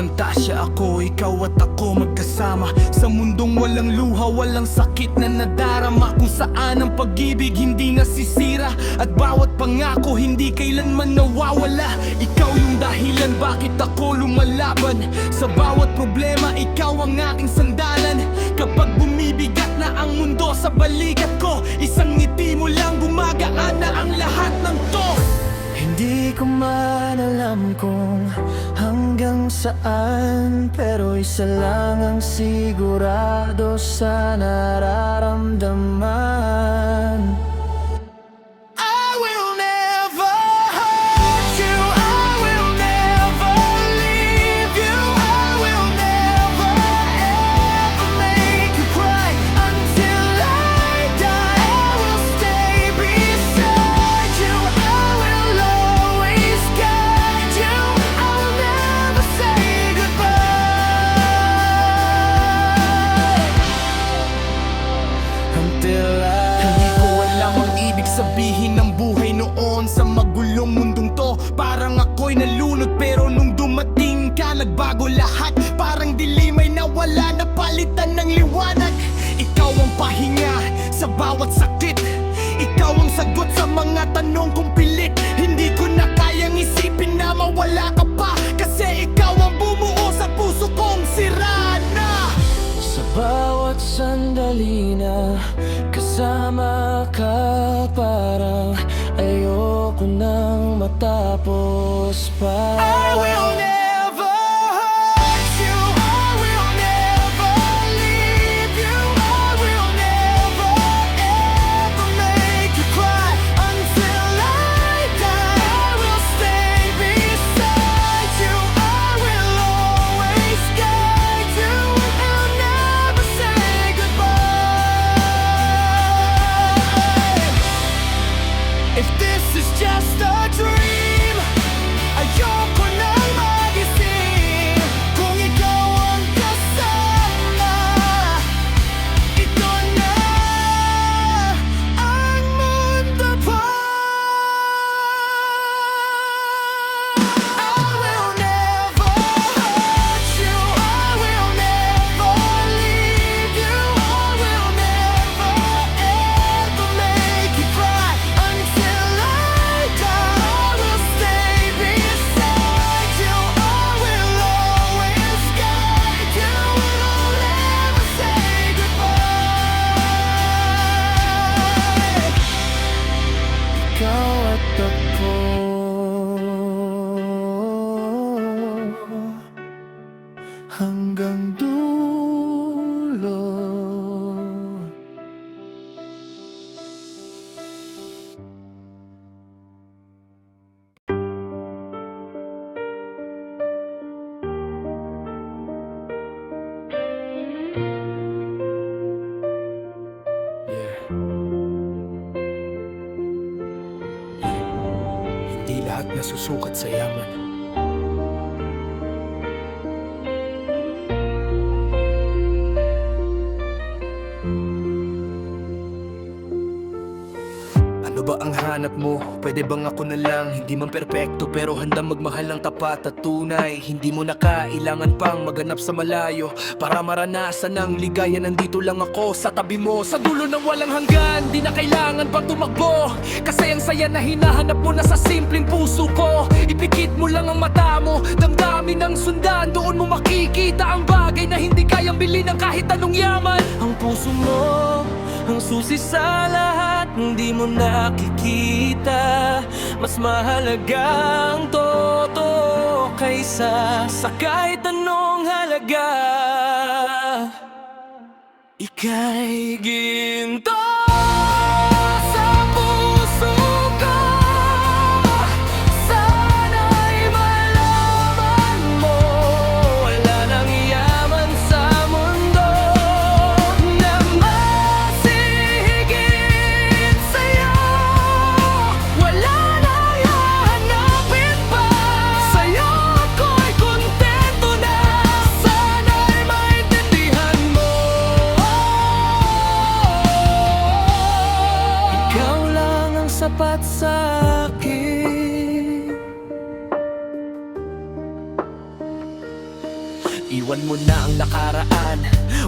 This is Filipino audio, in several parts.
pantasya ako, ikaw at ako magkasama sa mundong walang luha, walang sakit na nadarama, kung saan ang pag-ibig hindi nasisira at bawat pangako hindi kailanman nawawala. Ikaw yung dahilan bakit ako lumalaban sa bawat problema, ikaw ang aking sandalan. Kapag bumibigat na ang mundo sa balikat ko, isang ngiti mo lang gumagaan na ang lahat ng to. Hindi ko man alam kung hanggang saan, pero isa lang ang sigurado sa nararamdaman. I will never hurt you, I will never leave you, I will never ever make you cry. Until I die, I will stay beside you, I will always guide you, I will never say goodbye. Until Hindi ko alam ang ibig sabihin ng buhay noon sa magulong mundong to. Parang ako'y nalunod pero nung dumating ka nagbago lahat. Parang dilim ay nawala, napalitan ng liwanag. Ikaw ang pahinga sa bawat sakit, ikaw ang sagot sa mga tanong kong pilit. Hindi ko na kayang isipin na mawala ka pa, kasi ikaw ang bumuo sa puso kong sira na. sa bawat sandali na kasama ka, parang ayoko nang matapos pa. I will never hurt you, I will never leave you, I will never ever make you cry. Until I die, I will stay beside you, I will always guide you, I'll never say goodbye. If this is just a dream, ayoko nang magising. Kung ikaw ang kasama, ito na ang mundo pa. I will never hurt you, I will never leave you, I will never ever make you cry. Until I die, I will stay beside you, I will always guide you, I'll never say goodbye. Ikaw at ako, hanggang dulo. Hindi lahat nasusukat sa yaman. Ano ba ang hanap mo? Pwede bang ako na lang? Hindi man perpekto pero handang magmahal ng tapat at tunay. Hindi mo na kailangan pang maganap sa malayo para maranasan ang ligaya. Nandito lang ako sa tabi mo, sa dulo ng walang hanggan. Di na kailangan pang tumakbo, kasi ang saya na hinahanap mo na sa simpleng puso ko. Ipikit mo lang ang mata mo, damdamin ang sundan. Doon mo makikita ang bagay na hindi kayang bilhin ng kahit anong yaman. Ang puso mo, ang susi sa lahat, hindi mo nakikita. Mas mahalaga ang totoo kaysa sa kahit anong halaga. Ika'y ginto sa puso ko. Sana'y malaman mo, wala nang yaman sa mundo na masihigit sa'yo. Wala nang hahanapin pa. Sa'yo ako'y kontento na. Sana'y maintindihan mo. Iwan mo na ang nakaraan,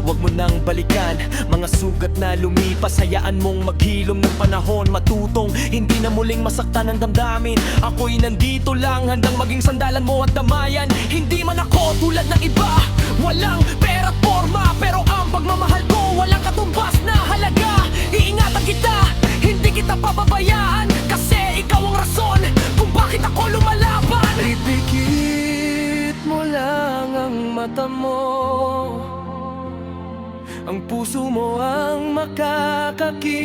huwag mo nang balikan. Mga sugat na lumipas, hayaan mong maghilom ng panahon. Matutong hindi na muling masaktan ang damdamin. Ako'y nandito lang, handang maging sandalan mo at damayan. Hindi man ako tulad ng iba, walang pera at forma, pero ang pagmamahal ko walang katumbas na halaga. Iingatan kita, hindi kita pababayaan, kasi ikaw ang rason kung bakit ako lumalaban. Ipikit mo lang ang mata mo, ang puso mo ang makakakita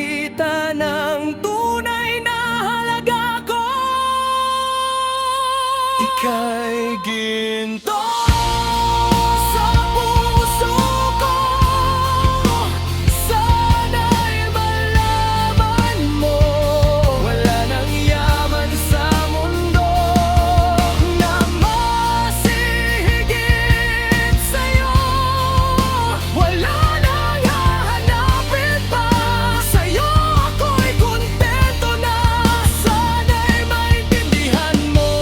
ng tunay na halaga ko. Ika'y ginto sa puso ko, sana'y malaman mo. Wala nang yaman sa mundo na masihigit sa'yo. Wala nang hahanapin pa sa'yo, ako'y kontento na. Sana'y maintindihan mo.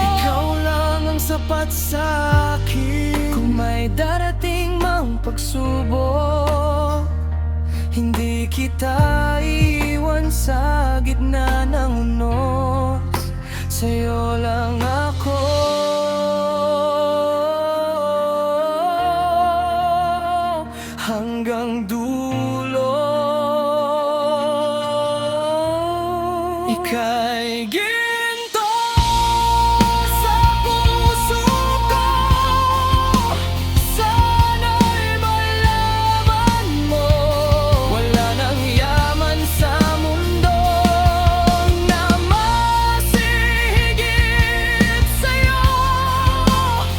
Ikaw lang ang sapat sa'kin. Kung may darating mang pagsubok, hindi kita iwan sa gitna ng unos. Sa'yo lang ako. Hanggang dulo. Ika'y ginto sa puso ko, sana'y malaman mo. Wala nang yaman sa mundo na masihigit sa'yo.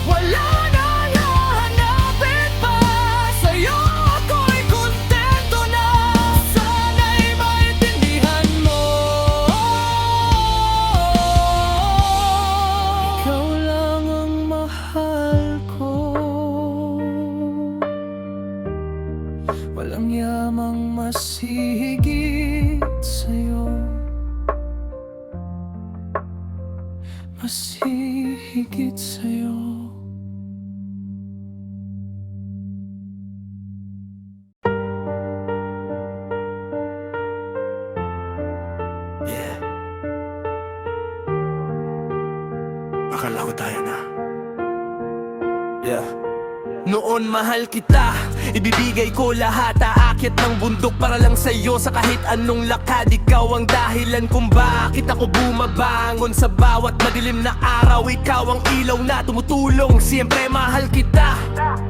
Wala nang hahanapin pa sa'yo, ako'y kontento na. Sana'y maintindihan mo. Ikaw lang ang mahal ko, walang yamang masihigit sa'yo, masihigit sa'yo. Yeah. Akala ko tayo na. Yeah. Noon mahal kita, ibibigay ko lahat. Aakyat ng bundok para lang sa'yo, sa kahit anong lakad. Ikaw ang dahilan kung bakit ako bumabangon sa bawat madilim na araw. Ikaw ang ilaw na tumutulong, siyempre mahal kita.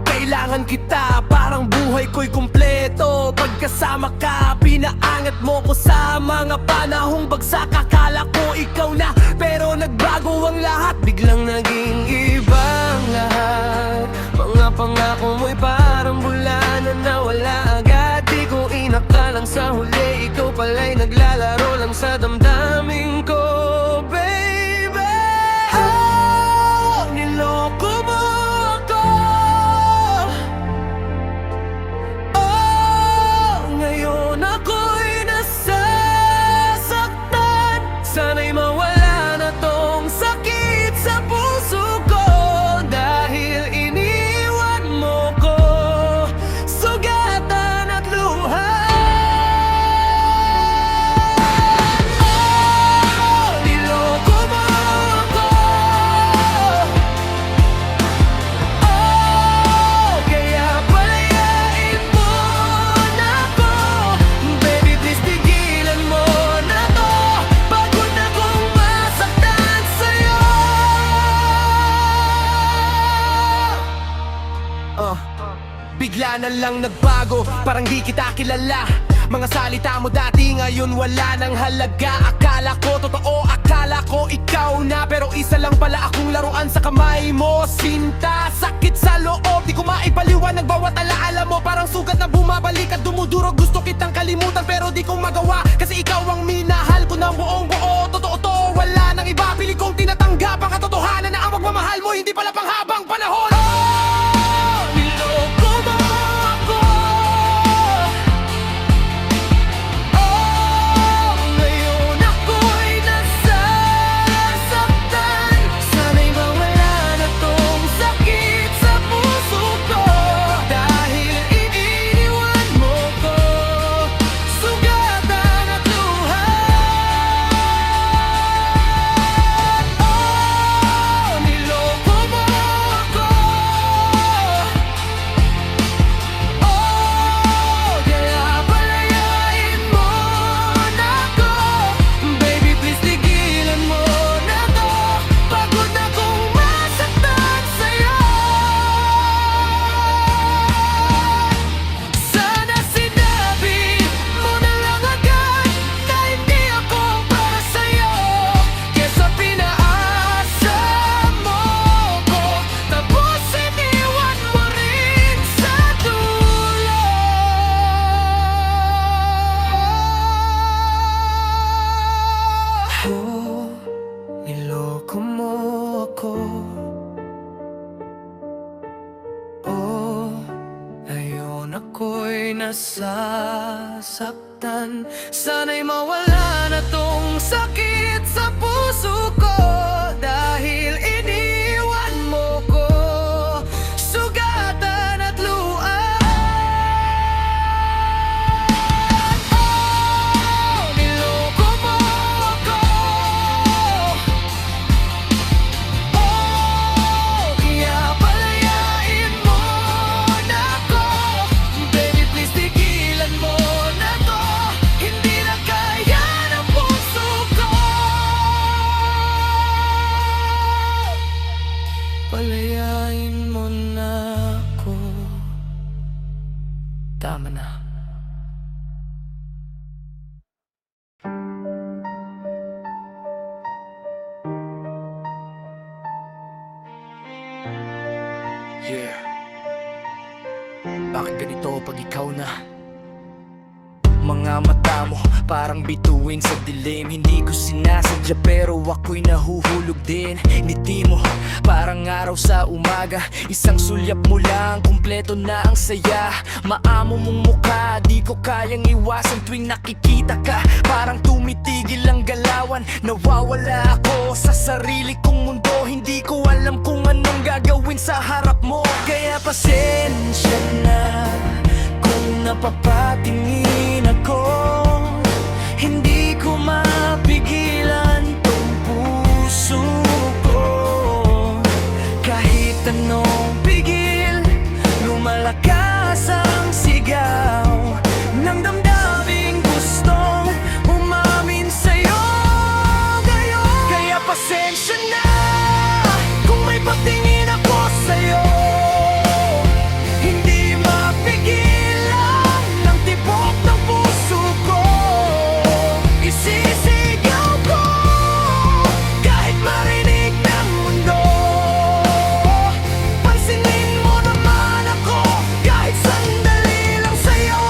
Kailangan kita, parang buhay ko'y kumpleto. Pagkasama ka, pinaangat mo ko sa mga panahong bagsak. Akala ko ikaw na, pero nagbago ang lahat. Biglang naging ibang lahat. Mga pangako mo'y parang bula na nawala agad. Di ko inakalang sa huli, ikaw pala'y naglalaro lang sa damdamin ko, baby. Oh, niloko mo ako. Oh, ngayon ako'y nasasaktan. Sana'y mawala na tong sakit sa puso ko, dahil iniwan mo ko sugatan at luha. Oh, niloko mo ako. Oh, kaya palayain mo na ako. Baby, please tigilan mo na to. Pagod na kong masaktan sa'yo. Bigla na lang nagbago, parang di kita kilala. Mga salita mo dati ngayon wala nang halaga. Akala ko totoo, akala ko ikaw na, pero isa lang pala akong laruan sa kamay mo, sinta. Sakit sa loob, di ko maipaliwanag bawat alaala mo. Parang sugat na bumabalik at dumudurog. Gusto kitang kalimutan pero di ko magawa, kasi ikaw ang minahal ko ng buong buo. Totoo to, wala nang iba. Pili kong tinatanggap ang katotohanan na ang magmamahal mo hindi pala panghabang panahon. Oh, niloko mo ako. Oh, ngayon ako'y nasasaktan. Sana'y ako. Oh, ngayon ako'y nasasaktan. Sana'y mawala na tong sakit sa puso ko, dahil iniwan mo ko sugatan at luan. Oh, niloko mo ako. Oh, kaya palayain mo na ako. Baby, please tigilan mo na to. Hindi na kaya ng puso ko. Palayain mo na ako. Tama na. Yeah. Bakit ganito pag ikaw na? Mga mata mo parang bituin sa dilim. Hindi ko sinasadya pero ako'y nahuhulog din. Ngiti mo parang araw sa umaga. Isang sulyap mo lang, kumpleto na ang saya. Maamo mong mukha, di ko kayang iwasan tuwing nakikita ka. Parang tumitigil ang galawan. Nawawala ako sa sarili kong mundo. Hindi ko alam kung anong gagawin sa harap mo. Kaya pasensya na kung napapatingin ako. Hindi ko mapigilan tong puso ko. Kahit anong pigil, lumalakas ang sigaw ng damdaming gustong umamin sa'yo ngayon. Kaya pasensya na kung may patingin ako sa'yo. Hindi mapigilan ng tibok ng puso ko. Isisigaw ko kahit marinig ng mundo. Pansinin mo naman ako kahit sandali lang sa'yo.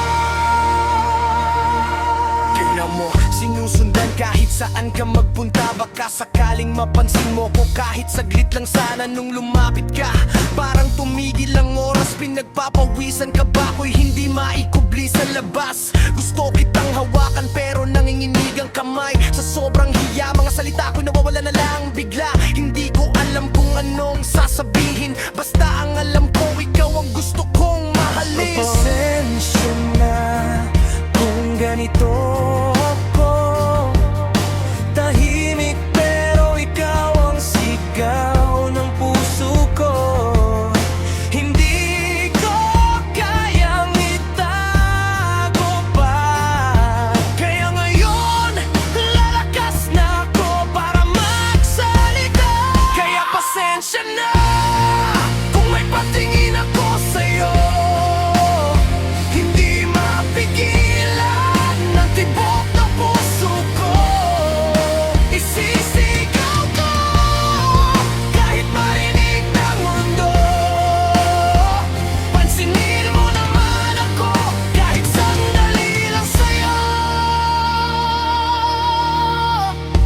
Tingnan mo, sinusundan kahit saan ka magpunta. Baka sakaling mapansin mo ko kahit saglit lang sana nung lumapit ka. Parang tumigil ang oras, pinagpapawisan ka ba ko'y hindi maikubli sa labas. Gusto kitang hawakan pero nanginginig ang kamay. Sa sobrang hiya, mga salita ko'y nawawala na lang bigla. Hindi ko alam kung anong sasabihin. Basta ang alam ko, ikaw ang gusto kong mahalin. Pasensya na kung ganito ako. Tahimik pero ikaw ang sigaw ng puso ko. Hindi ko kayang itago pa. Kaya ngayon, lalakas na ako para magsalita. Kaya pasensya na kung may patingin ako sa'yo. Hindi mapigilan ng tibok ng puso ko. Isisigaw ko kahit marinig ng mundo. Pansinin mo naman ako kahit sandali lang sa'yo.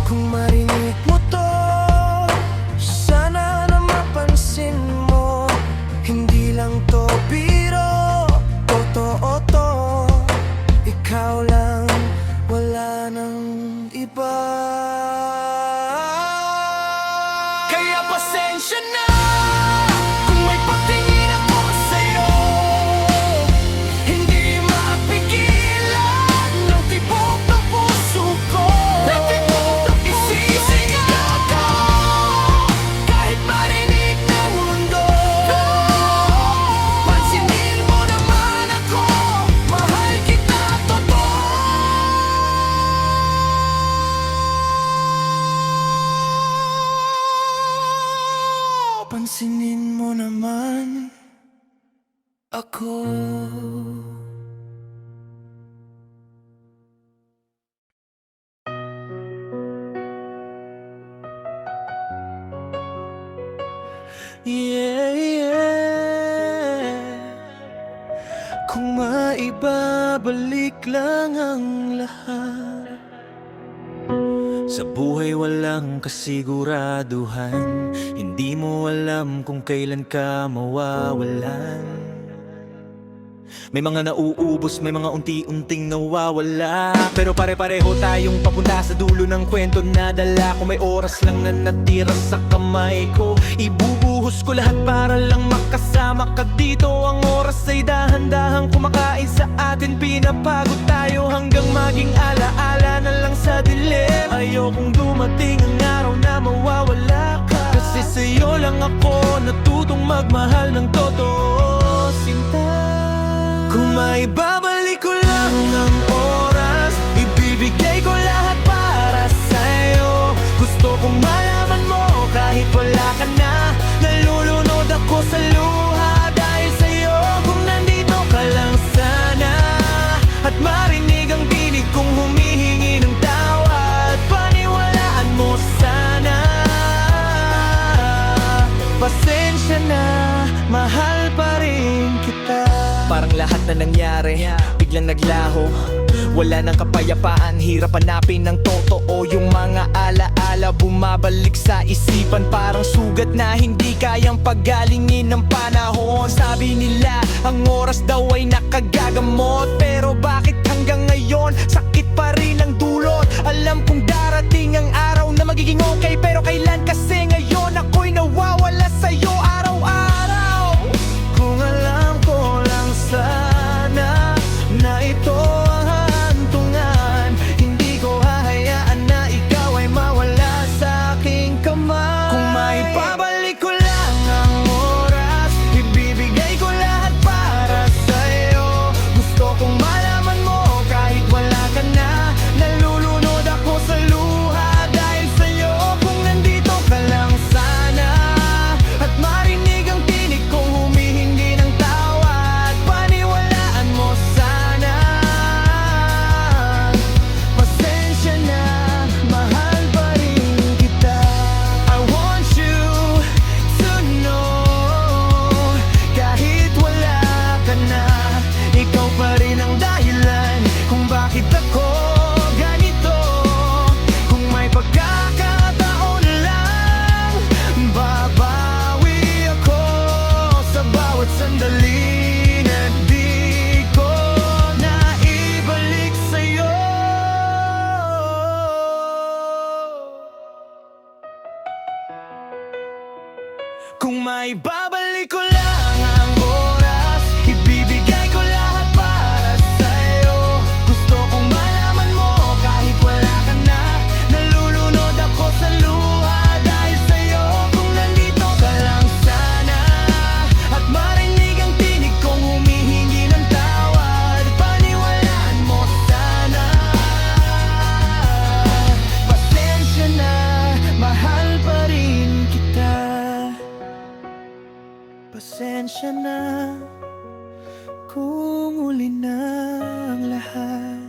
Kung marinig mo to, sana na mapansin mo. Hindi lang to biro, totoo to. Ikaw lang, wala nang iba. Kaya pasensya na kung may patingin ako sa'yo. Hindi mapigilan ng tibok ng puso ko. Isisigaw ko kahit marinig ng mundo. Pansinin mo naman ako, mahal kita totoo. Pansinin mo naman ako. Yeah, yeah. Kung maibabalik lang ang lahat, Sa buhay walang kasiguraduhan, hindi mo alam kung kailan ka mawawalan. May mga nauubos, may mga unti-unting nawawala, pero pare-pareho tayong papunta sa dulo ng kwento na dala ko. May oras lang na natira sa kamay ko, ibubuhos ko lahat para lang makasama ka dito. Ang oras ay dahan-dahang kumakain sa atin, pinapagod tayo hanggang maging alaala na lang sa dilim. Ayokong dumating ang araw na mawawala ka, kasi sa'yo lang ako natutong magmahal ng totoo, sinta. Kung maibabalik ko lang ang oras, ibibigay ko lahat para sa'yo. Gusto kong malaman mo kahit wala ka na, nalulunod ako sa luha dahil sa'yo. Kung nandito ka lang sana, at marinig ang tinig kong humihingi ng tawad, paniwalaan mo sana. Pasensya na, mahal pa rin kita. Parang lahat na nangyari, biglang naglaho. Wala nang kapayapaan, hirap hanapin ng totoo. Yung mga alaala bumabalik sa isipan, parang sugat na hindi kayang paggalingin ng panahon. Sabi nila, ang oras daw ay nakagagamot, pero bakit hanggang ngayon sakit pa rin ang dulot? Alam kong darating ang araw na magiging okay, pero kailan kasi ngayon ako'y nawawala sa'yo araw-araw? Kung alam ko lang sana na ito ang hantungan, hindi ko hahayaan na ikaw ay mawala sa aking kamay. Kung maibabalik ko lang ang oras, ibibigay ko lahat para sa'yo. Gusto kong malaman mo kahit wala ka na, nalulunod ako sa luha dahil sa'yo. Kung nandito ka lang sana, at marinig ang tinig kong humihingi ng tawad, paniwalaan mo sana. Pasensya na, mahal pa rin kita. I want you to know, kahit wala ka na, ikaw pa rin ang dahilan kung bakit ako ganito. Kung may pagkakataon lang, babawi ako sa bawat sandali na di ko naibalik sa'yo. Kung maibabalik ko lang ang oras, ibibigay ko lahat para sa'yo. Gusto kong malaman mo kahit wala ka na, nalulunod ako sa luha dahil sa'yo. Kung nandito ka lang sana, at marinig ang tinig kong humihingi ng tawad, paniwalaan mo sana. Pasensya na, mahal pa rin kita. Pasensya na kung uli na ang lahat.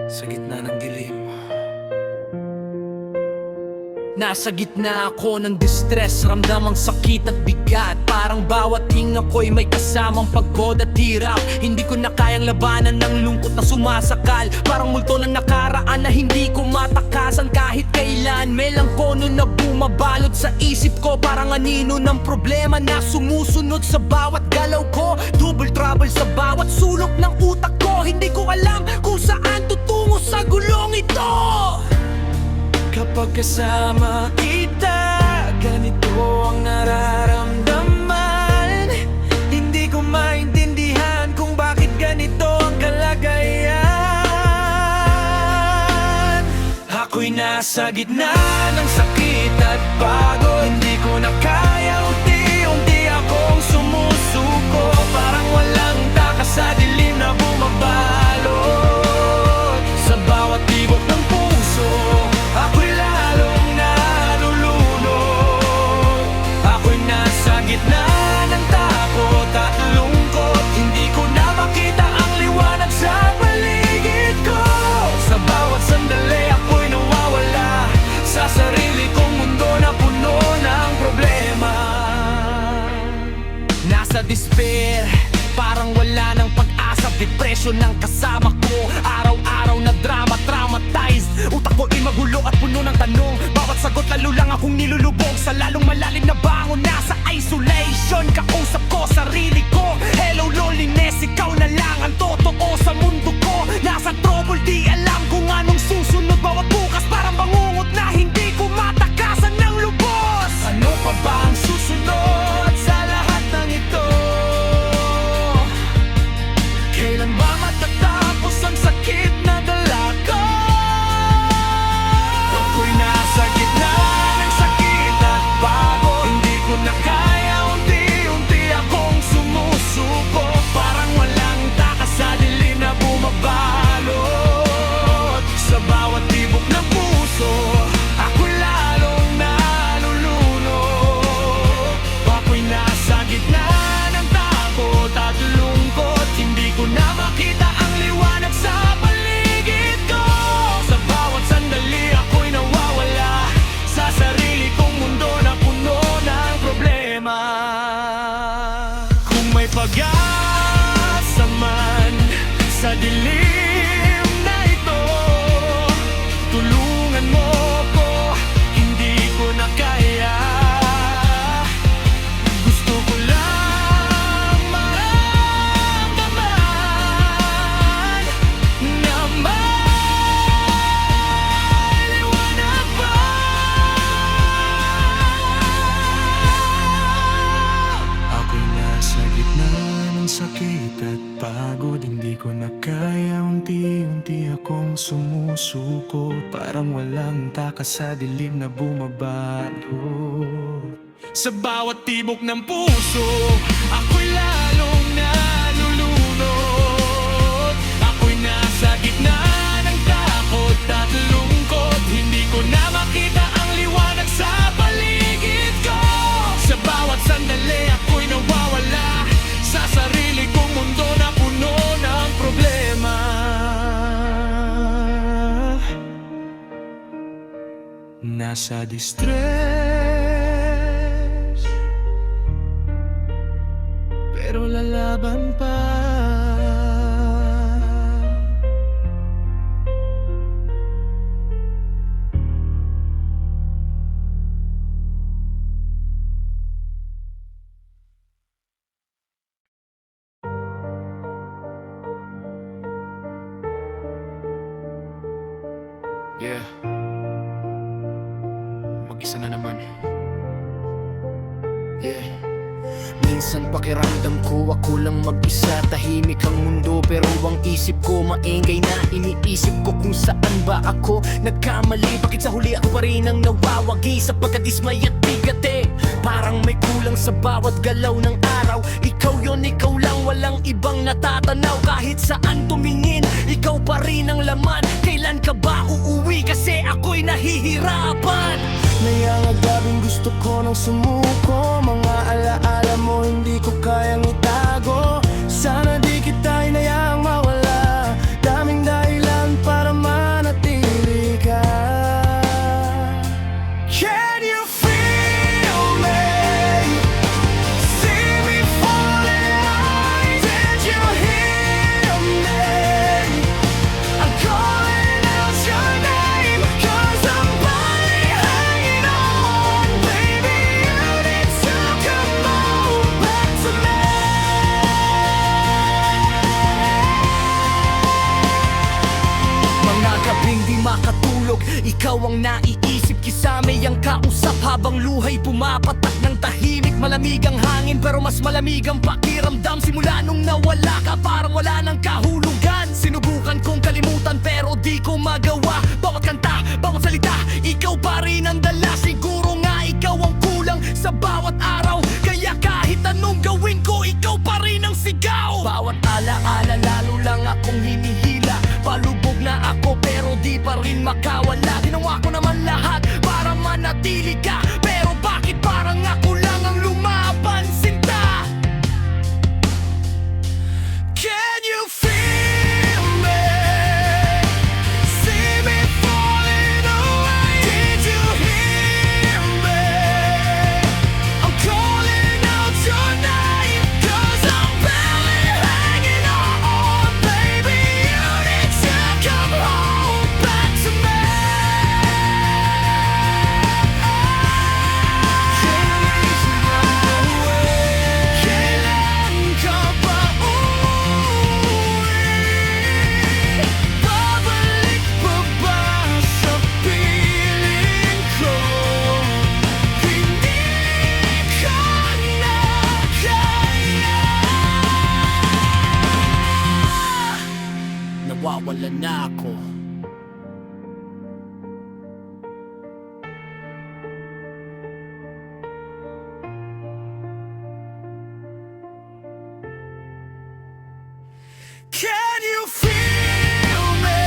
Sa gitna ng dilim, nasa gitna ako ng distress, ramdam ang sakit at bigat. Parang bawat hinga ko'y may kasamang pagod at hirap. Hindi ko na kayang labanan ng lungkot na sumasakal, parang multo ng nakaraan na hindi ko matakasan kahit kailan. Melangkono na bumabalot sa isip ko, parang anino ng problema na sumusunod sa bawat galaw ko. Double trouble sa bawat sulok ng utak ko, hindi ko alam kung saan tutungo sa gulong ito. Kapag kasama kita, ganito ang nararamdaman. Hindi ko maintindihan kung bakit ganito ang kalagayan. Ako'y nasa gitna ng sakit at pagod, hindi ko na kaya, unti-unti akong sumusuko. Parang walang takas sa dilim na bumabalot sa bawat tibok ng puso. Ako'y lalong nalulunod, ako'y nasa gitna ng takot at lungkot. Hindi ko na makita ang liwanag sa paligid ko. sa despair, parang wala ng pag-asa. Depresyon ng kasama ko, araw-araw na drama, traumatized. Utak ko ay magulo at puno ng tanong. Bawat sagot lalo lang akong nilulubog sa lalong malalim na bangon. Nasa isolation, kausap ko sarili ko. Hello loneliness, ikaw na lang ang totoo sa mundo ko. Nasa trouble, di alam kung anong susunod. Bawat bukas parang bangungot na hindi ko matakasan ng lubos. Ano pa ba ang susunod sa lahat ng ito? Kailan ba matatapos ang sakit na dala ko? Ako'y nasa gitna ng sakit at pagod. Hindi ko na kaya, unti-unti akong sumusuko. Parang walang takas sa dilim na bumabalot. Sa bawat tibok ng puso, ako lalong nalulunod. Ako'y nasa gitna ng takot at lungkot. Hindi ko na makita ang liwanag sa paligid ko. Sa bawat sandali ako'y nawawala sa sarili kong mundo na puno ng problema. Kung may pag-asa man sa dilim na ito, tulungan mo ko, hindi ko na kaya. Gusto ko lang maramdaman na may liwanag pa. Ako'y nasa gitna ng sakit at pagod. Hindi ko na kaya, unti-unti akong sumusuko. Parang walang takas sa dilim na bumabalot. Sa bawat tibok ng puso, ako'y lalong nalulunod. Ako'y nasa gitna ng takot at lungkot. Hindi ko na makita ang liwanag sa paligid ko. Sa bawat sandali ako'y nawawala sa sarili kong mundo na puno ng problema. Nasa distress, pero lalaban pa. Yeah. Mag-isa na naman. Yeah. Minsan pakiramdam ko ako lang mag-isa. Tahimik ang mundo pero ang isip ko maingay na. Iniisip ko kung saan ba ako nagkamali. Bakit sa huli ako pa rin ang nawawagi sa pagkadismay at bigat eh. Parang may kulang sa bawat galaw ng araw. Ikaw yon, ikaw lang, walang ibang natatanaw. Kahit saan tumingin, ikaw pa rin ang laman. Kailan ka ba uuwi? Kasi ako'y nahihirapan. Nayangagabing gusto ko nang sumuko. Mga alaala mo hindi ko kayang itago. Sana di kita inayaang mawala. Daming dahilan para manatili ka. Can you feel me? See me falling away. Did you hear me? I'm calling out your name, 'cause I'm barely hanging on. Baby, you need to come on back to me. Mga gabing di makatulog, ikaw ang naiisip. Kisame ang kausap habang luhay pumapatak ng tahimik. Malamig ang hangin pero mas malamig ang pakiramdam. Simula nung nawala ka, parang wala ng kahulugan. Sinubukan kong kalimutan pero di ko magawa. Bawat kanta, bawat salita, ikaw pa rin ang dala. Siguro nga ikaw ang kulang sa bawat araw. Kaya kahit anong gawin ko, ikaw pa rin ang sigaw. Bawat alaala lalo lang akong hinihila. Palubog na ako pero di pa rin makawala. Ginawa ko naman lahat para manatili ka. Pero bakit parang ako lang ang lumaban, sinta? Can you feel me? See me falling away. Did you hear me? I'm calling out your name, 'cause naalala na ako. Can you feel me?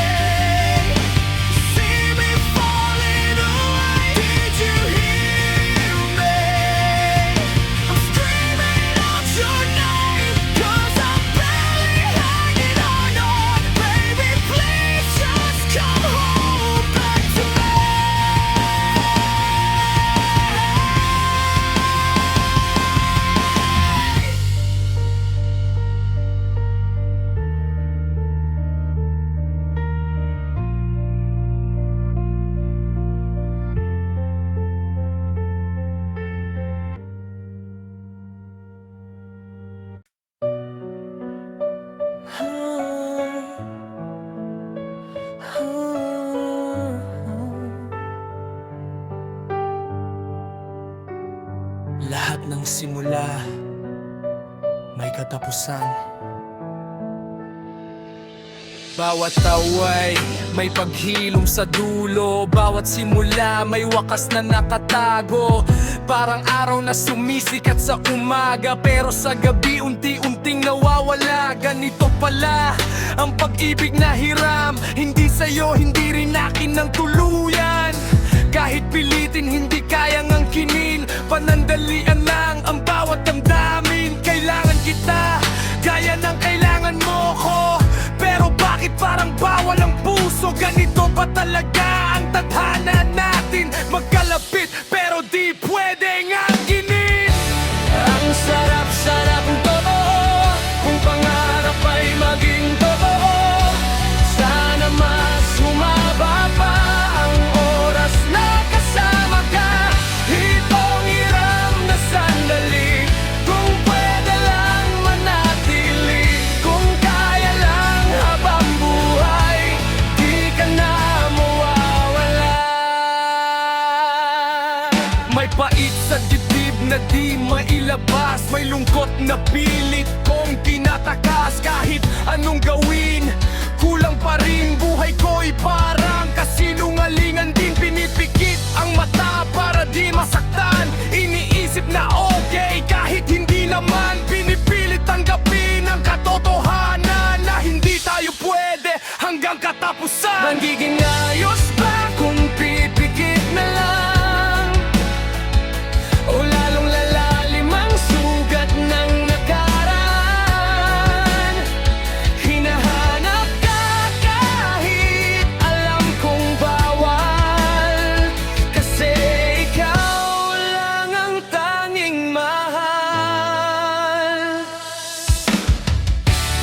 See me falling away. Did you hear me? I'm screaming out your name, 'cause I'm barely hanging on. Baby, please just come home back to me. Lahat ng simula may katapusan. Bawat taway may paghilom sa dulo. Bawat simula may wakas na nakatago. Parang araw na sumisikat sa umaga, pero sa gabi unti-unting nawawala. Ganito pala ang pag-ibig na hiram. Hindi sa'yo, hindi rin akin ng tuluyan. Kahit pilitin, hindi kayang angkinin. Panandalian lang ang bawat damdamin. Kailangan kita, gaya ng kailangan mo ko. Pero bakit parang bawal ang puso? Ganito ba talaga ang tadhana natin? Magkalapit pero di pwedeng angkinin. Ang sarap-sarap ng totoo, kung pangarap ay maging totoo. Sana mas humaba pa ang oras na kasama ka. Itong hiram na sandali, kung pwede lang manatili. Kung kaya lang habang buhay, di ka na mawawala. May pait sa dibdib na di mailabas. May lungkot na pilit kong tinatakas. Kahit anong gawin, kulang pa rin. Buhay ko'y parang kasinungalingan din. Pinipikit ang mata para di masaktan. Iniisip na okay kahit hindi naman. Pinipilit tanggapin ang katotohanan na hindi tayo pwede hanggang katapusan. Magiging ayos ba kung pipikit na lang? O lalong lalalim ang sugat ng nakaraan? Hinahanap ka kahit alam kong bawal. Kasi ikaw lang ang tanging mahal.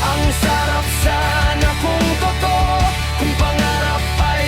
Ang sarap sana kung totoo, kung pangarap ay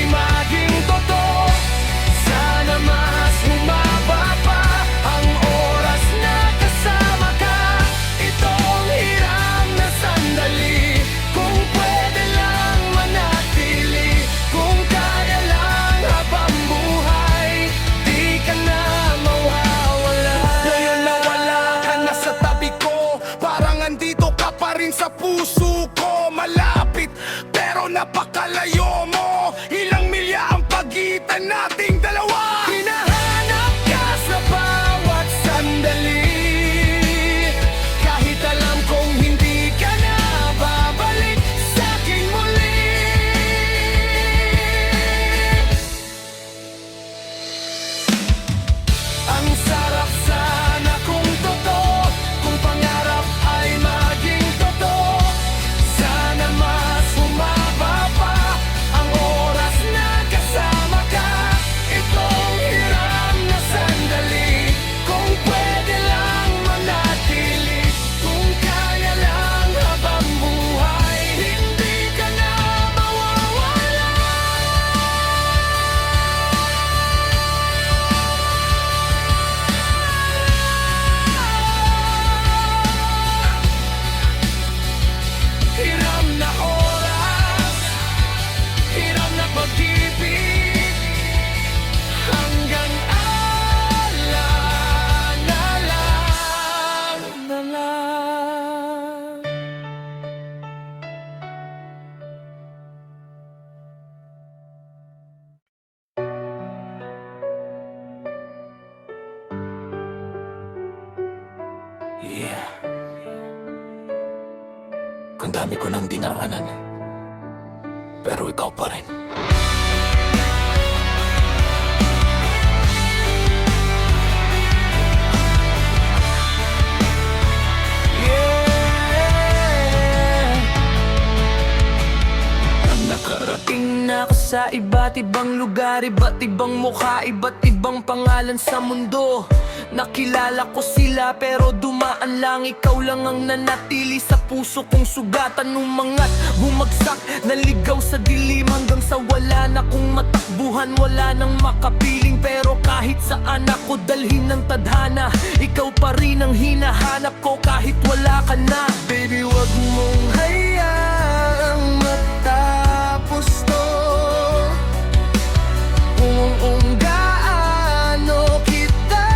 Yeah. Ang dami ko nang dinaanan, pero ikaw pa rin. Nakarating na ako sa iba't ibang lugar, iba't ibang mukha, iba't ibang pangalan sa mundo. Nakilala ko sila pero dumaan lang, ikaw lang ang nanatili sa puso kong sugatan. Umangat, bumagsak, naligaw sa dilim hanggang sa wala na kong matakbuhan, wala nang makapiling. Pero kahit saan ako dalhin ng tadhana, ikaw pa rin ang hinahanap ko kahit wala ka na. Baby, wag mong hayaang matapos to, kung gaano kita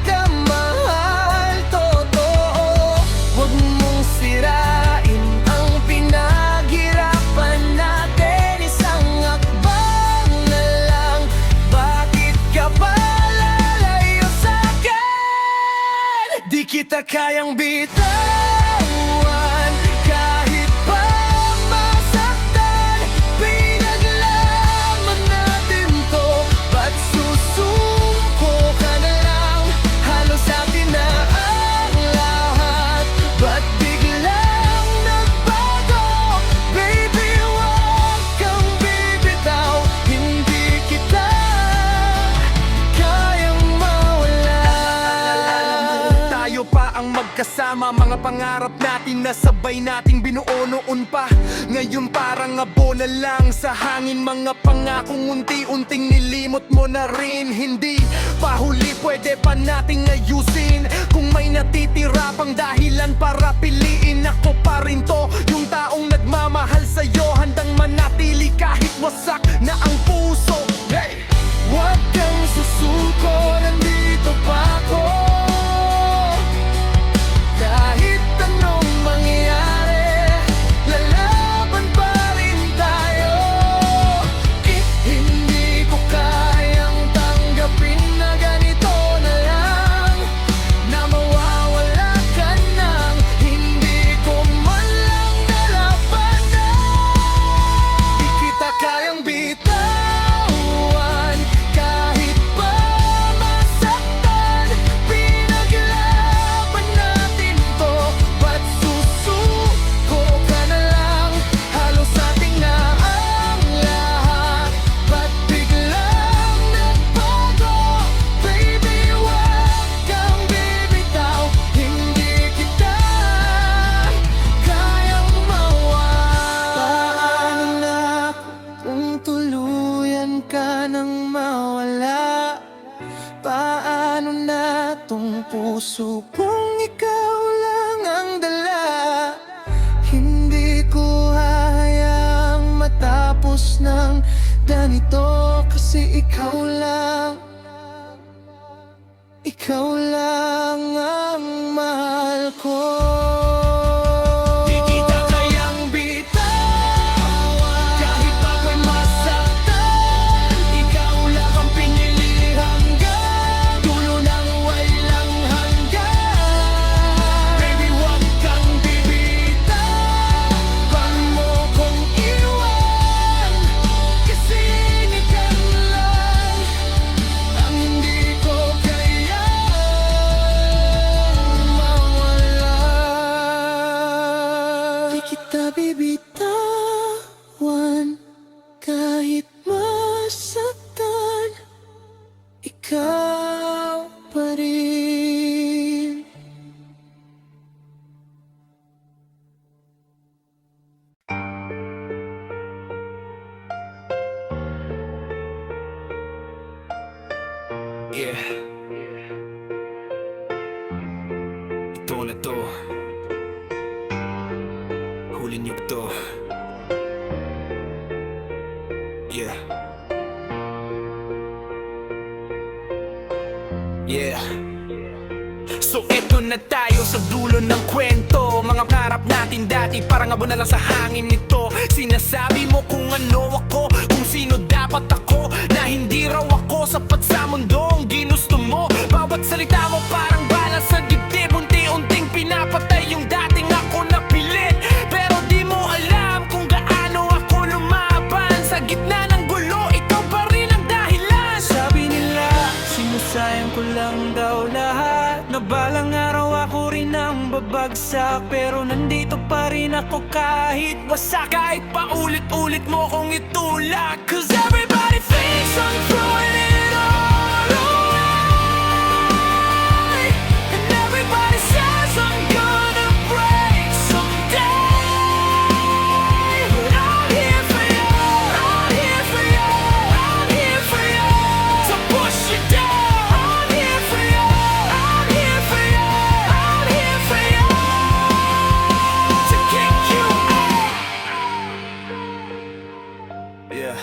kamahal, totoo. Wag mong sirain ang pinaghirapan natin, isang akbang na lang. Bakit ka pa lalayo sa'kin? Di kita kayang bitawan kahit pa masaktan. Pinaglaban natin to, ba't susuko ka na lang? Halos atin na ang lahat, ba't biglang nagbago? Baby, huwag kang bibitaw, hindi kita kayang mawala. Tayo pa ang magkasama, mga pangarap natin na sabay nating binuo noon pa. Ngayon parang abo na lang sa hangin, mga pangakong unti-unting nilimot mo na rin. Hindi pa huli, pwede pa nating ayusin. Kung may natitira pang dahilan para piliin, ako pa rin to, yung taong nagmamahal sa'yo, handang manatili kahit wasak na ang puso. Hey! Huwag kang susuko, nandito pa ako. Kahit anong mangyari, lalaban pa rin tayo. Hindi ko kayang tanggapin na ganito na lang, na mawawala ka nang hindi ko man lang nalabanan. Di kita kayang bitawan kahit pa masaktan. Pinaglaban natin to, ba't susuko ka na lang? Halos ating na ang lahat, ba't biglang nagbago? Baby, huwag kang bibitaw, hindi kita kayang mawala. Paano na kung tuluyan ka nang mawala? Paano na tong puso kung ikaw lang ang dala? Hindi ko hahayaang matapos ng ganito, kasi ikaw lang ang mahal ko. Di kita kayang bitawan kahit ako'y masaktan. Ikaw lang ang pinili hanggang dulo ng walang hanggan. Baby, huwag kang bibitaw, wag mo kong iwan, kasi ikaw lang ang hindi ko kayang mawala. Di kita bibitawan kahit masaktan, ikaw pa rin. Yeah. Ito na to, huling yugto. Yeah. Yeah. So eto na tayo sa dulo ng kwento. Mga pangarap natin dati parang abo na lang sa hangin nito. Sinasabi mo kung ano ako, kung sino dapat ako, na hindi raw ako sapat sa mundong ginusto mo. Bawat salita mo parang bala sa dibdib, unti-unting Sayang ko lang daw lahat na balang araw ako rin ang babagsak. Pero nandito pa rin ako kahit wasak. Kahit pa ulit-ulit mo kong itulak. Cause everybody thinks I'm throwing it all away, and everybody says I'm gonna break someday. But I'm here for you, I'm here for you, I'm here for you to push you down. I'm here for you, I'm here for you, I'm here for you to kick you out. Yeah.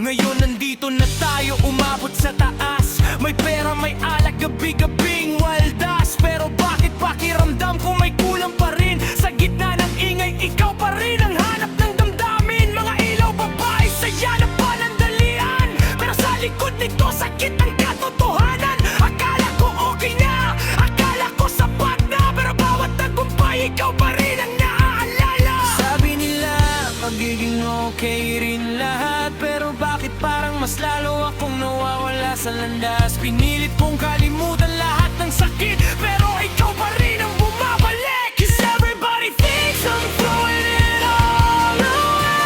Ngayon nandito na tayo, umabot sa taas. May pera, may alak, gabi-gabing waldas. Pero bakit pakiramdam ko may kulang pa rin? Sa gitna ng ingay, ikaw pa rin ang hanap ng damdamin. Mga ilaw, babae, saya na panandalian. Pero sa likod nito, sakit ang katotohanan. Akala ko okay na, akala ko sapat na. Pero bawat tagumpay, ikaw pa rin ang naaalala. Sabi nila, magiging okay rin lahat. Pero bakit parang mas lalo akong nawawala sa landas? Pinilit kong kalimutan lahat ng sakit, pero ikaw pa rin ang bumabalik. Cause everybody thinks I'm throwing it all away,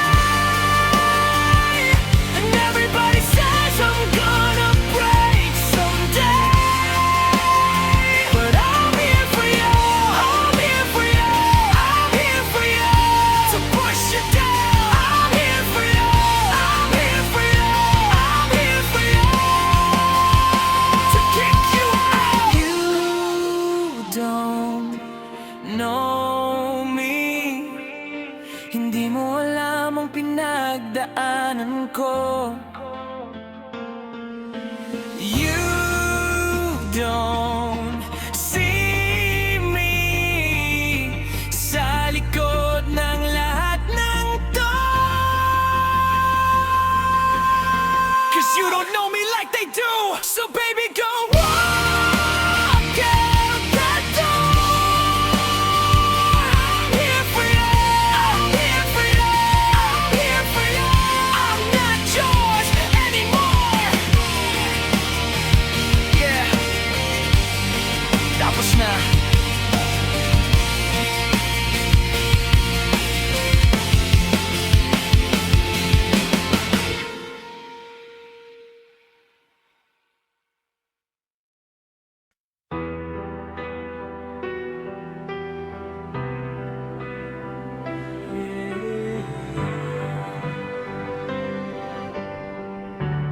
and everybody says I'm gonna break someday. But I'm here for you, I'm here for you, I'm here for you to push you down. I'm here for you, I'm here for you, I'm here for you to kick you out. You don't know me, hindi mo alam ang pinagdaanan ko. You don't see me sa likod ng lahat ng to. Cause you don't know me like they do. So baby, go walk out that door. I'm here for you, I'm here for you, I'm here for you. I'm not yours anymore. Yeah. Tapos na.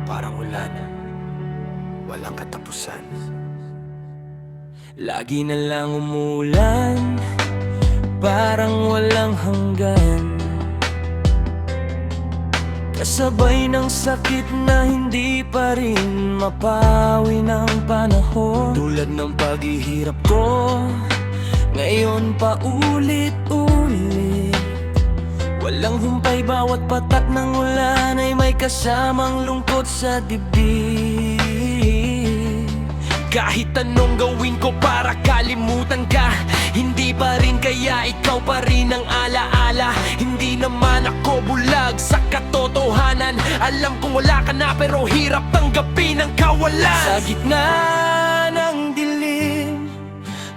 Parang ulan, walang katapusan. Lagi na lang umulan, parang walang hanggan. Kasabay ng sakit na hindi pa rin mapawi ng panahon. Tulad ng paghihirap ko, ngayon pa ulit-ulit. Walang humpay, bawat patak ng ulan ay may kasamang lungkot sa dibdib. Kahit anong gawin ko para kalimutan ka, hindi pa rin, kaya ikaw pa rin ang alaala. Hindi naman ako bulag sa katotohanan. Alam kong wala ka na, pero hirap tanggapin ang kawalan. Sa gitna ng dilim,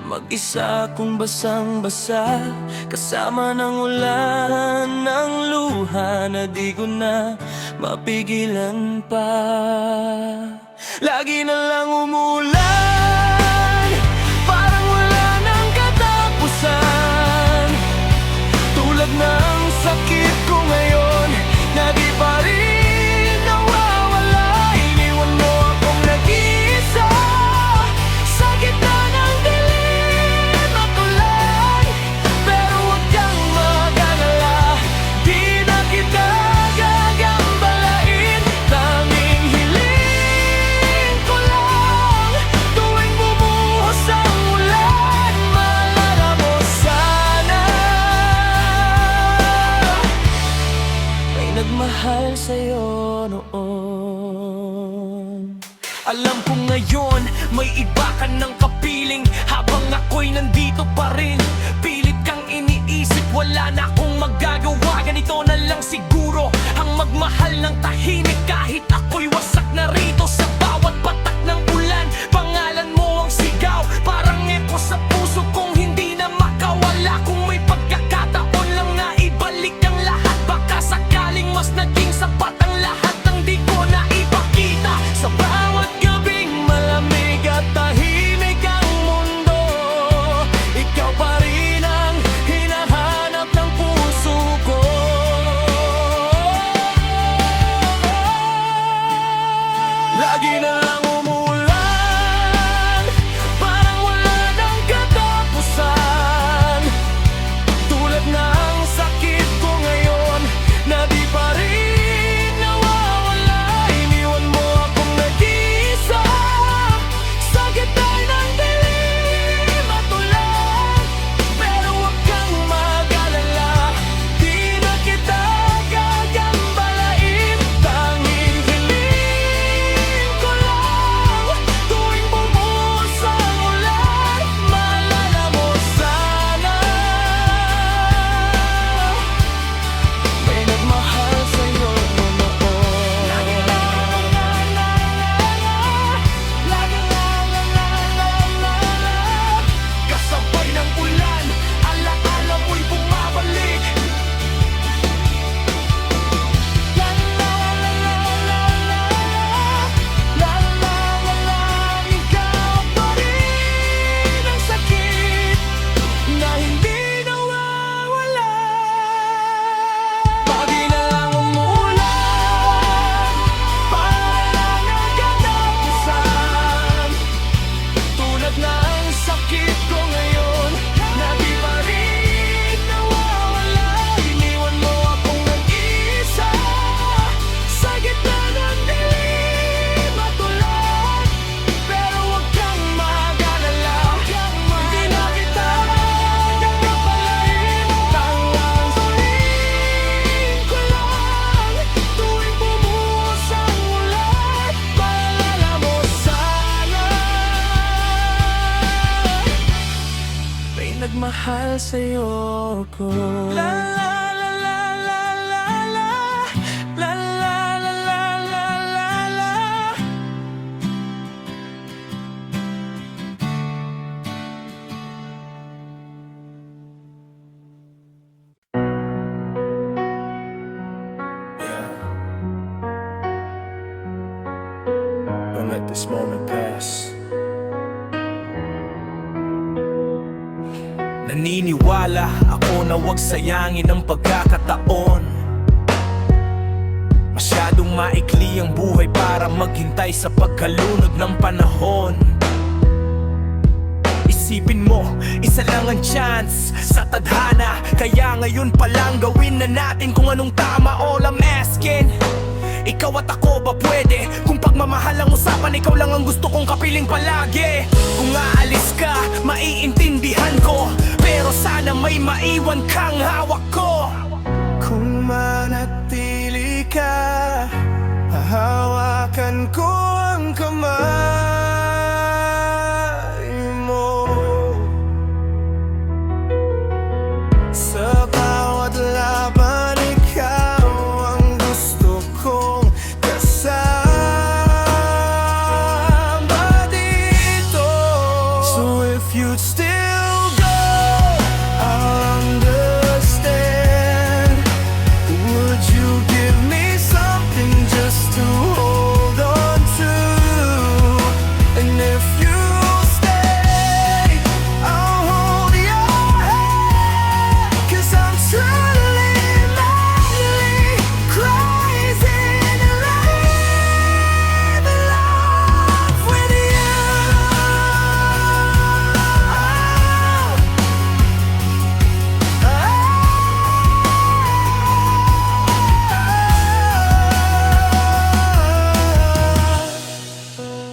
mag-isa kong basang-basa, kasama ng ulan, ng luha na di ko na mapigilan pa. Lagi na lang umulan, parang wala nang katapusan. Tulad ng sakit ko ngayon, na di pa rin nawawala. Iniwan mo akong nag-iisa sa gitna ng dilim at ulan. Pero huwag kang mag-alala, di na kita gagambalain. Tanging hiling ko lang, tuwing bumuhos ang ulan, maalala mo sana may nagmahal sa'yo noon. Alam ko ngayon, may iba ka ng kapiling, habang ako'y nandito pa rin. Pilit kang iniisip, wala na akong magagawa. Ganito na lang siguro ang magmahal ng tahimik, kahit ako'y wasak na rito sa pagmamahal sa'yo ko. La la la la la la la, la la la la la la la. Don't let this moment pass. Naniniwala ako na huwag sayangin ang pagkakataon. Masyadong maikli ang buhay para maghintay sa pagkalunod ng panahon. Isipin mo, isa lang ang chance sa tadhana. Kaya ngayon pa lang gawin na natin kung anong tama. All I'm asking, ikaw at ako ba pwede? Kung pagmamahal ang usapan, ikaw lang ang gusto kong kapiling palagi. Kung aalis ka, maiintindihan ko, pero sana may maiwan kang hawak ko. Kung manatili ka, hahawakan ko ang kamay mo. Sa bawat laban, ikaw ang gusto kong kasama dito. So if you'd still go, I'll understand. Would you give me something just to hold on to? And if you stay, I'll hold your hand. 'Cause I'm truly, madly crazy in love with you.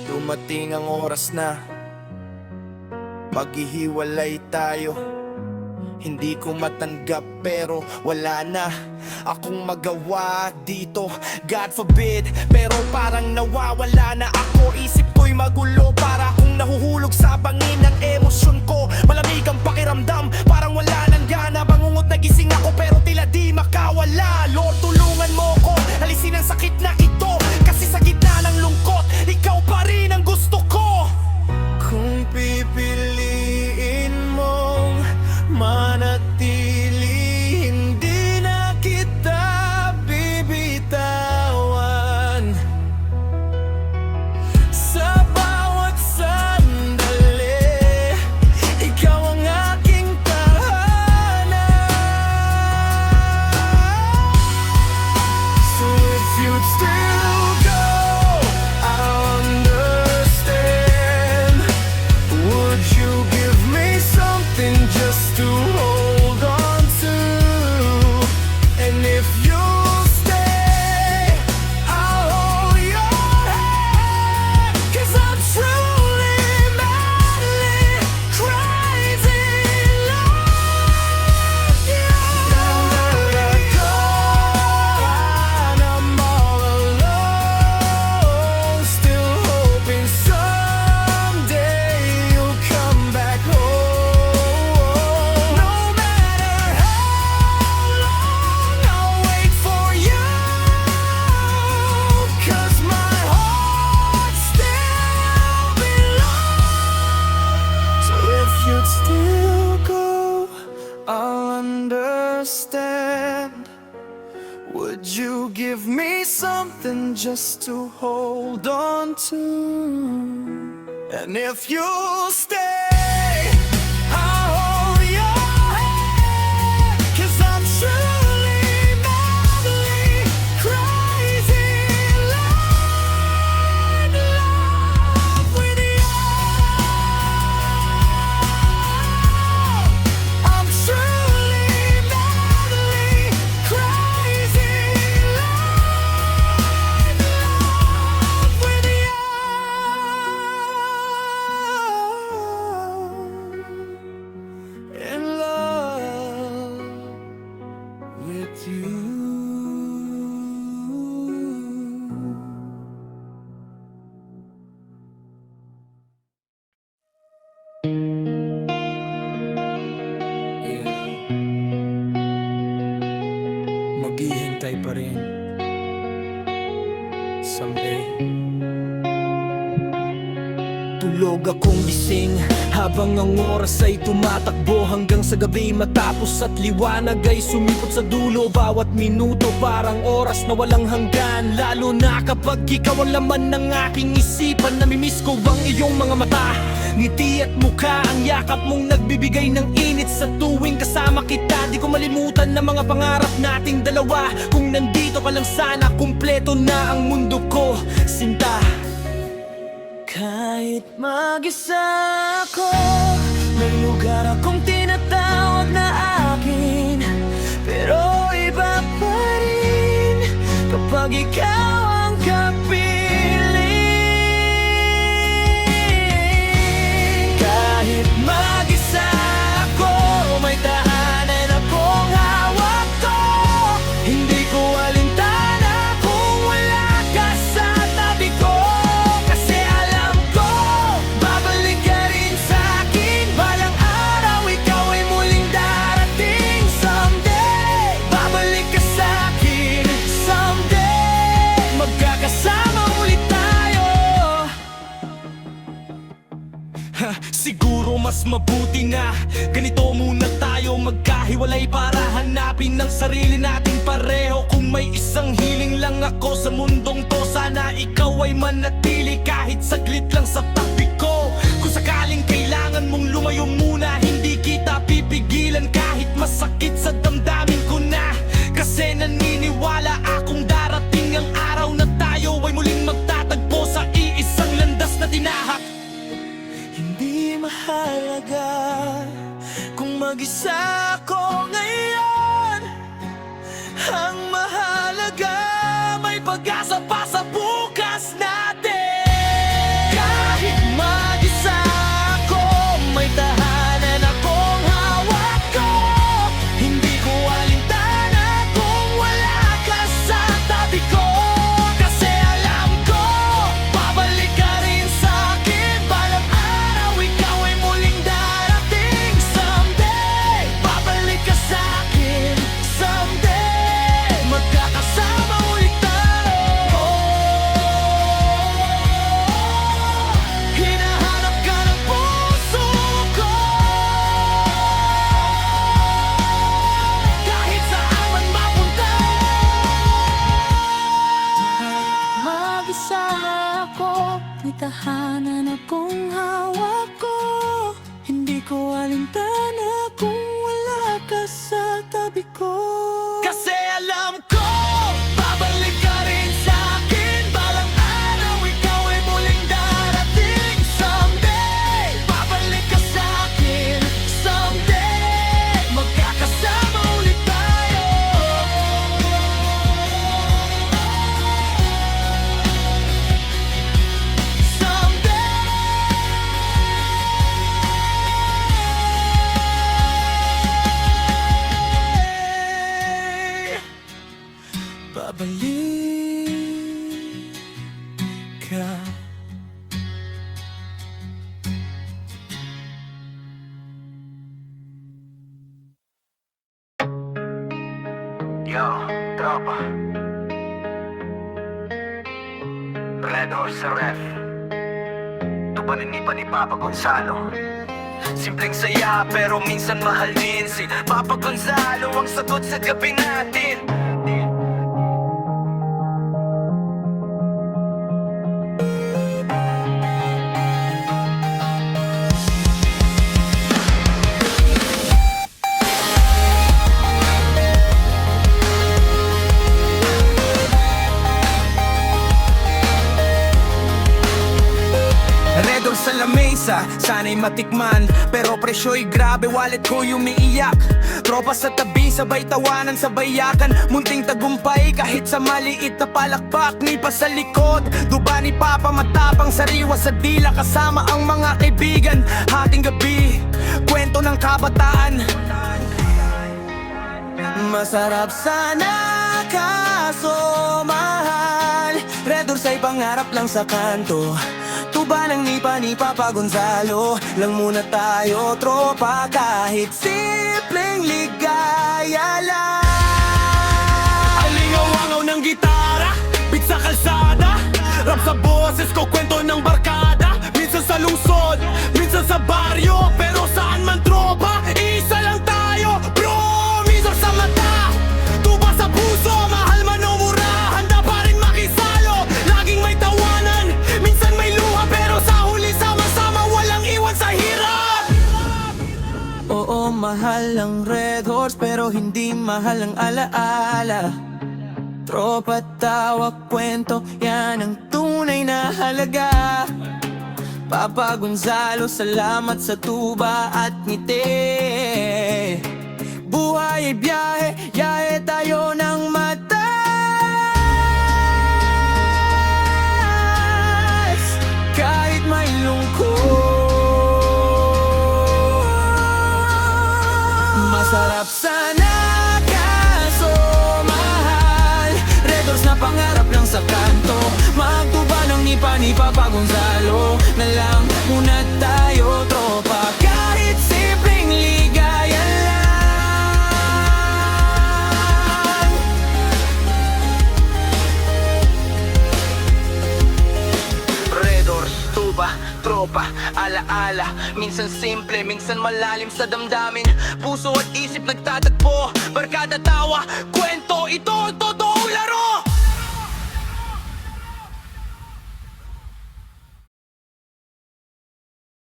Dumating ang oras na maghihiwalay tayo. Hindi ko matanggap pero wala na akong magawa dito. God forbid, pero parang nawawala na ako. Isip ko'y magulo, para akong nahuhulog sa bangin ng emosyon ko. Malamig ang pakiramdam, parang wala nang gana. Bangungot na gising ako pero tila di makawala. Lord, tulungan mo ko, alisin ang sakit na ito. Kasi sa gitna ng lungkot, ikaw pa rin ang gusto ko. Kung pipiliin mong manatili, hindi na kita bibitawan. Sa bawat sandali, ikaw ang aking tahanan. So if you'd still go, I'll understand. Would you give me something just to hold on to? And if you stay, I'll hold your hand. 'Cause I'm truly, madly crazy in love with you. And I'm all alone, still hoping someday you'll come back home. No matter how long, I'll wait for you. 'Cause my heart still belongs. So if you'd still go, I'll understand. Would you give me something just to hold on to? And if you stay, I'll hold your hand. 'Cause I'm truly, madly crazy in love with you. I'm truly, madly crazy in love with you. pa rin someday. Tulog akong gising habang ang oras ay tumatakbo hanggang sa gabi matapos at liwanag ay sumipot sa dulo. Bawat minuto parang oras na walang hanggan, lalo na kapag ikaw ang laman ng aking isipan. Namimiss ko ang iyong mga mata, ngiti at mukha, ang yakap mong nagbibigay ng init sa tuwing kasama kita. Di ko malimutan na mga pangarap nating dalawa. Kung nandito ka lang sana, kumpleto na ang mundo ko, sinta. Kahit mag-isa ako, may lugar akong tinatawag na akin. Pero iba pa rin kapag ikaw ang kapiling. Kahit mag-isa ako, may tahanan akong hawak ko. Hindi ko alintana kung wala ka sa tabi ko. Kasi alam ko, babalik ka rin sa'kin. Balang araw, ikaw ay muling darating. Someday, babalik ka sa'kin. Someday, magkakasama ulit tayo. Siguro mas mabuti na ganito muna tayo magkahiwalay para hanapin ang sarili nating pareho. Kung may isang hiling lang ako sa mundong to, sana ikaw ay manatili kahit saglit lang sa tabi ko. Kung sakaling kailangan mong lumayo muna, hindi kita pipigilan kahit masakit sa damdamin ko na. Kasi naniniwala akong darating ang araw na tayo ay muling magtatagpo sa iisang landas na tinahak. Hindi mahalaga kung mag-isa ako ngayon. Ang mahalaga, may pag-asa pa sa bukas natin. Kahit mag-isa ako, may tahanan akong hawak ko. Hindi ko alintana kung wala ka sa tabi ko. Kasi alam ko, babalik ka rin sa'kin. Balang araw, ikaw ay muling darating. Someday, babalik ka sa'kin. Someday, magkakasama ulit tayo. Hinahanap ka ng puso ko. Kahit saan man mapunta. Mag-isa ako, may tahanan akong hawak ko. Hindi ko alintana kung wala ka sa tabi ko. Kasi alam ko, babalik ka rin sa'kin. Balang araw, ikaw ay muling darating. Someday, babalik ka sa'kin. Someday, magkakasama ulit tayo. Someday, babalik ka. Yo, tropa. Red Horse sa ref. Tubanin ni Papa Gonzalo. Simpleng saya pero minsan mahal din. Si Papa Gonzalo ang sagot sa gabi natin. Redor sa lamesa, sana'y matikman. Pero presyo'y grabe, wallet ko umiiyak. Tropa sa tabi, sabay tawanan, sabay yakan. Munting tagumpay kahit sa maliit na palakpak. Nipa sa likod, duba ni Papa matapang. Sariwa sa dila kasama ang mga kaibigan. Hating gabi, kwento ng kabataan. Masarap sana kaso mahal. Redor sa'y pangarap lang sa kanto. Tuba ng nipa ni Papa Gonzalo. Lang muna tayo tropa, kahit simpleng ligaya lang. Alingaw ang ng gitara, beat sa kalsada, rap sa boses ko, kwento ng barkada. Minsan sa lungsod, minsan sa baryo, pero saan man tropa, isa lang tayo. Bro, misor sa mata, tuba sa puso, mahal man o mura, handa pa rin makisalo. Laging may tawanan, minsan may luha, pero sa huli sama-sama, walang iwan sa hirap. Oo, mahal ang Red Horse, pero hindi mahal ang alaala. Tropa, tawa, kwento, yan ang tunay na halaga. Papa Gonzalo, salamat sa tuba at ngiti. Buhay ay biyahe, yahe tayo ng matas. Kahit may lungkot, masarap sana kaso mahal. Red Horse na pangarap lang sa kanto, magtuba ng ni Papa Gonzalo. Na lang muna tayo, tropa, kahit simpleng ligaya lang. Red Horse, tuba, tropa, alaala. Minsan simple, minsan malalim sa damdamin. Puso at isip nagtatagpo, barkada, tawa, kwento, ito ang totoo.